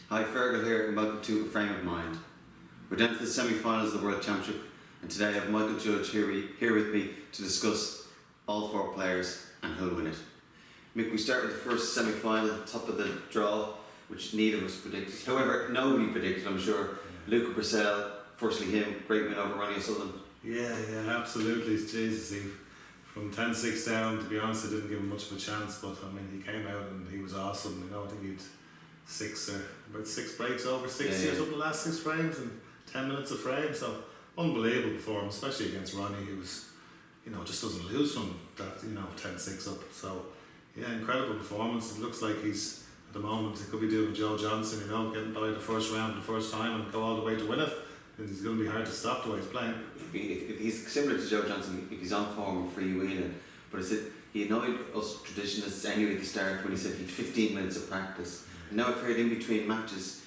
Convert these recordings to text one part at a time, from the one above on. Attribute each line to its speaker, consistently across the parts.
Speaker 1: Hi, Fergal here, and welcome to A Frame of Mind. We're down to the semi-finals of the World Championship, and today I have Micheal Judge here with me to discuss all four players and who'll win it. Mick, we start with the first semi-final, top of the draw, which neither of us predicted. However, nobody predicted, I'm sure. Luca Purcell, firstly him, great win over Ronnie O'Sullivan.
Speaker 2: Yeah, absolutely. Jesus, from 10-6 down, to be honest, I didn't give him much of a chance, but I mean, he came out and he was awesome. I think he'd about six breaks over 6 years up the last 6 frames and 10 minutes a frame, so unbelievable performance, especially against Ronnie, who was, just doesn't lose from that, 10-6 up. So yeah, incredible performance. It looks like he's, at the moment, he could be doing Joe Johnson, getting by the first round for the first time and go all the way to win it. And he's going to be hard to stop the way he's playing.
Speaker 1: If he's similar to Joe Johnson, if he's on form, free winning. But I said he annoyed us traditionalists anyway at the start when he said he'd 15 minutes of practice. And now I've heard in between matches,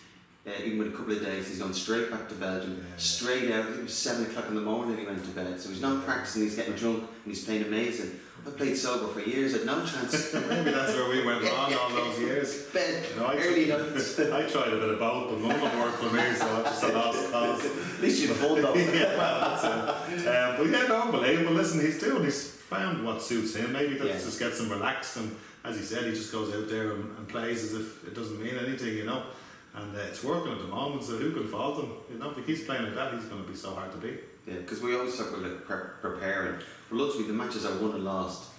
Speaker 1: even with a couple of days, he's gone straight back to Belgium, straight out. It was 7 o'clock in the morning he went to bed. So he's not practicing, he's getting drunk and he's playing amazing. I played sober for years, I had no chance.
Speaker 2: Maybe that's where we went wrong all those years.
Speaker 1: Bed, early nights.
Speaker 2: I tried a bit of both, but none of them worked for me, so I just lost cause.
Speaker 1: At least you've pulled up.
Speaker 2: Yeah, well, that's it. But yeah, unbelievable. Listen, he's found what suits him. Maybe that just gets him relaxed, and as he said, he just goes out there and plays as if it doesn't mean anything, And it's working at the moment, so who can fault him? If he keeps playing like that, he's going to be so hard to beat.
Speaker 1: Yeah, because we always talk about preparing. But ultimately, the matches are won and lost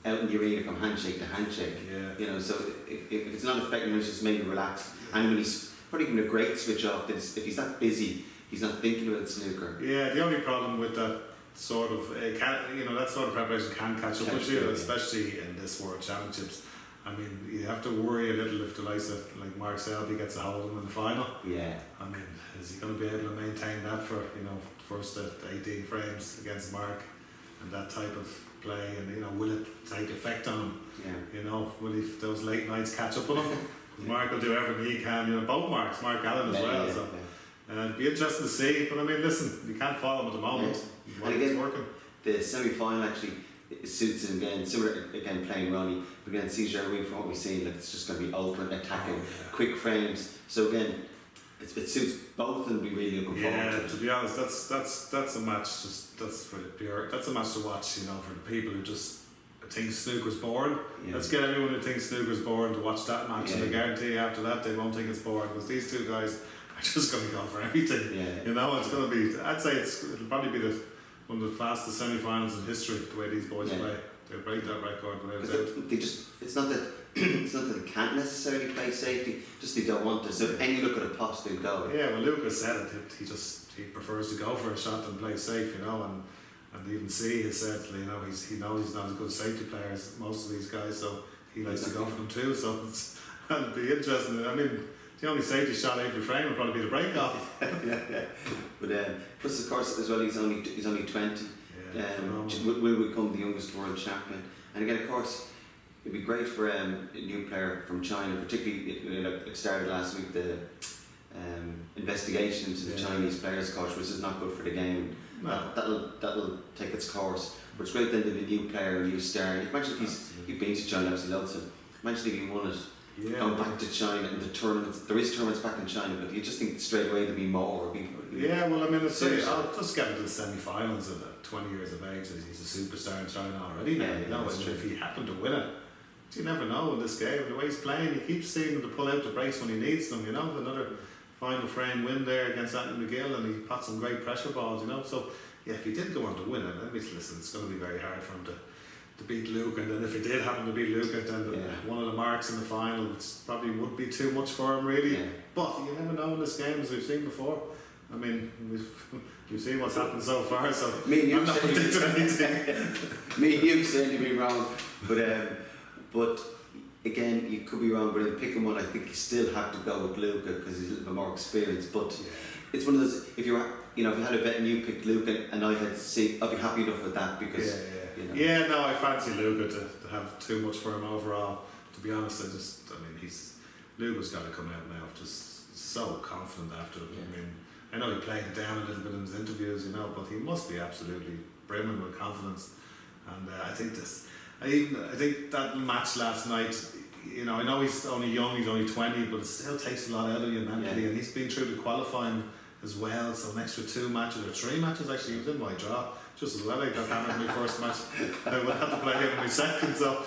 Speaker 1: out in the arena from handshake to handshake.
Speaker 2: Yeah.
Speaker 1: So if it's not affecting him, it's just maybe relax. And when he's probably going to great switch off, if he's that busy, he's not thinking about snooker.
Speaker 2: Yeah, the only problem with that sort of that sort of preparation can catch up with you, especially in this World Championships. I mean, you have to worry a little if the likes of like Mark Selby gets a hold of him in the final.
Speaker 1: Yeah.
Speaker 2: I mean, is he going to be able to maintain that for first at 18 frames against Mark and that type of play, and will it take effect on him?
Speaker 1: Yeah.
Speaker 2: Will those late nights catch up on him? Mark will do everything he can. Both Marks, Mark Allen as well. So it'd be interesting to see. But I mean, listen, you can't follow him at the moment.
Speaker 1: Yeah. And again, working. The semi-final actually suits him again. Similar again playing Ronnie, but again CJ from what we've seen, it's just going to be open, attacking, quick frames. So again, it suits both, and we really looking forward to it.
Speaker 2: To be honest, that's a match. That's for the pure. That's a match to watch. For the people who just think snooker's boring. Yeah. Let's get everyone who thinks snooker's boring to watch that match, and I guarantee you after that they won't think it's boring, because these two guys are just going to go for everything. It's going to be. I'd say it'll probably be one of the fastest semi-finals in history. The way these boys play, they'll break that record.
Speaker 1: It's not that they can't necessarily play safety, just they don't want to. So any look at a post, they go.
Speaker 2: Yeah, well, Lucas said it. He prefers to go for a shot than play safe, and even C has said, he knows he's not as good a safety player as most of these guys, so he likes to go for them too. So it'll be interesting. I mean, the only safety shot every frame would probably be the break off.
Speaker 1: But plus, of course, as well, he's only 20. Will become the youngest world champion. And again, of course, it'd be great for a new player from China, particularly it started last week, the investigation into the Chinese players coach, which is not good for the game. No. That'll take its course. But it's great then that a new player, a new star. Imagine if you've been to China, obviously lots of. Imagine if he won it. Going back to China and the tournaments. There is tournaments back in China, but you just think straight away there'll be more.
Speaker 2: I'll just get into the semi-finals at 20 years of age. He's a superstar in China already now. And if he happened to win it, you never know in this game. The way he's playing, he keeps seeming to pull out the breaks when he needs them. Another final frame win there against Anthony Micheal, and he pots some great pressure balls. So if he did go on to win it, listen, it's going to be very hard for him to beat Luke, and then if he did happen to beat Luke, then one of the marks in the final, which probably would be too much for him really. But you never know in this game, as we've seen before. I mean, we've seen what's happened so far, so I'm not predicting anything.
Speaker 1: Me and you've certainly been wrong, but again, you could be wrong. But in picking one, I think you still have to go with Luca because he's a little bit more experienced. But it's one of those. If you had a bet and you picked Luca and I had C, I'd be happy enough with that because.
Speaker 2: I fancy Luca to have too much for him overall. To be honest, Luca's got to come out now just so confident after it. I know he played it down a little bit in his interviews, but he must be absolutely brimming with confidence. And I think that match last night, you know, I know he's only young, he's only 20, but it still takes a lot out of you mentally, and he's been through the qualifying as well, so an extra 2 matches, or 3 matches actually. He was in my draw just as well. I got hammered in my first match. I would have to play him in my second, so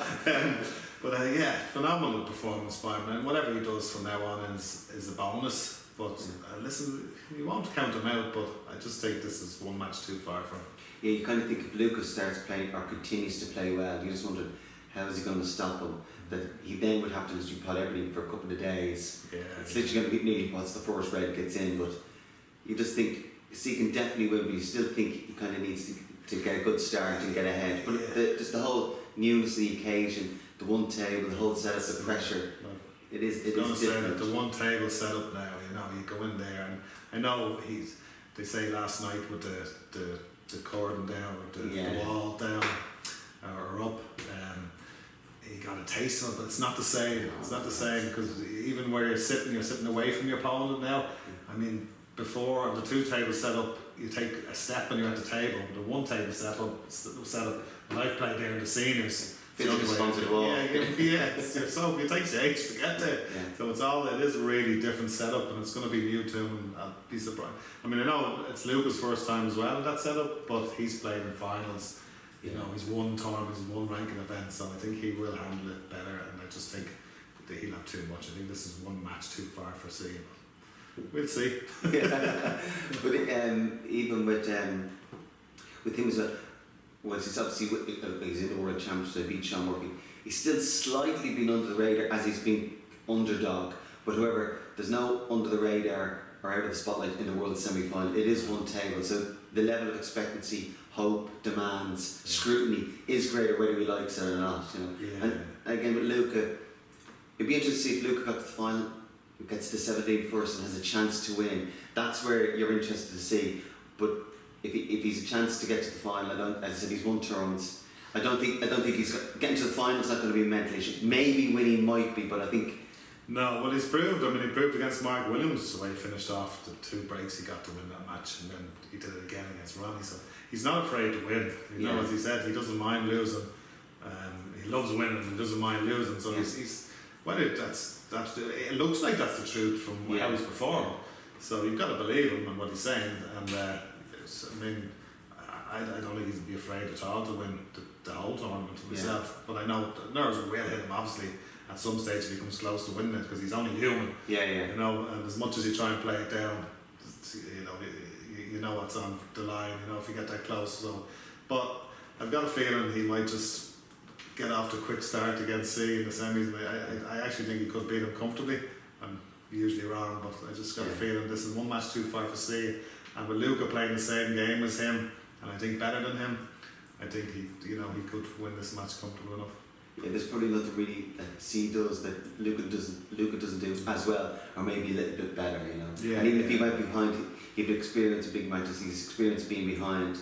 Speaker 2: but yeah, phenomenal performance by him, and whatever he does from now on is a bonus. But listen, you won't count him out, but I just think this is one match too far for him.
Speaker 1: Yeah, you kind of think if Lucas starts playing or continues to play well, you just wonder how is he going to stop him. That he then would have to literally pull everything for a couple of days.
Speaker 2: Yeah,
Speaker 1: it's literally going to be nearly once the first red gets in, but you just think he can definitely win, but you still think he kind of needs to get a good start and get ahead. But just the whole newness of the occasion, the one table, the whole setup, the pressure, it is different.
Speaker 2: That the one table set up now, you know, you go in there, and I know they say last night with the cordon down, or the wall down or up, you got a taste of it, but it's not the same. It's not the same, because even where you're sitting away from your opponent now. I mean, before the 2 tables set up, you take a step and you're at the table. The 1 table set up. When I played there in the seniors,
Speaker 1: physically responsible.
Speaker 2: So it takes you ages to get there. Yeah. So it is a really different setup, and it's going to be new to him, and I'll be surprised. I mean, I know it's Lucas' first time as well in that setup, but he's played in finals. You know, he's won tournaments, he's won ranking events, so I think he will handle it better, and I just think that he'll have too much. I think this is one match too far for C. We'll see.
Speaker 1: But even with him as well, well, he's obviously he's in the World Championship, so he beat Sean Murphy. He's still slightly been under the radar as he's been underdog. But however, there's no under the radar or out of the spotlight in the World semi-final. It is one table, so the level of expectancy, hope, demands, scrutiny is greater whether he likes it or not. You know. Yeah. And again with Luca, it'd be interesting to see if Luca got to the final, gets to 17 first, and has a chance to win. That's where you're interested to see. But if he's a chance to get to the final, as I said, he's won tournaments. I don't think he's getting to the final is not going to be a mental issue. Maybe winning might be, but I think.
Speaker 2: No, well, he's proved. I mean, he proved against Mark Williams the way he finished off the 2 breaks he got to win that match, and then he did it again against Ronnie. So he's not afraid to win. You know, as he said, he doesn't mind losing. He loves winning and doesn't mind losing. So he's whether it looks like that's the truth from how he's performed. So you've got to believe him and what he's saying. And I mean, I don't think he'd be afraid at all to win the whole tournament himself. But I know nerves will hit him obviously at some stage if he comes close to winning it, because he's only human. You know, and as much as you try and play it down, you know what's on the line. You know if you get that close. So, but I've got a feeling he might just get off to a quick start against C in the semis. I actually think he could beat him comfortably. I'm usually wrong, but I just got a feeling this is one match too far for C. And with Luca playing the same game as him, and I think better than him, I think he could win this match comfortable enough.
Speaker 1: Yeah, there's probably nothing really that C does that Luca doesn't do as well, or maybe a little bit better, you know. Yeah, and even if he might be behind, he'd experience big matches. He's experienced being behind.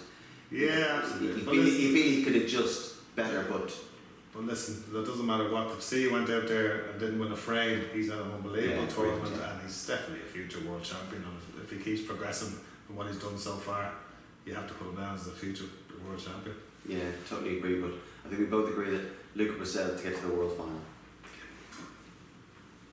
Speaker 2: Yeah, absolutely.
Speaker 1: You feel he could adjust better, but
Speaker 2: listen, that doesn't matter what. If C went out there and didn't win a frame, he's at an unbelievable tournament, and he's definitely a future world champion. And if he keeps progressing in what he's done so far, you have to put him down as a future world champion.
Speaker 1: Yeah, totally agree. But I think we both agree that Luca Brissell to get to the world final.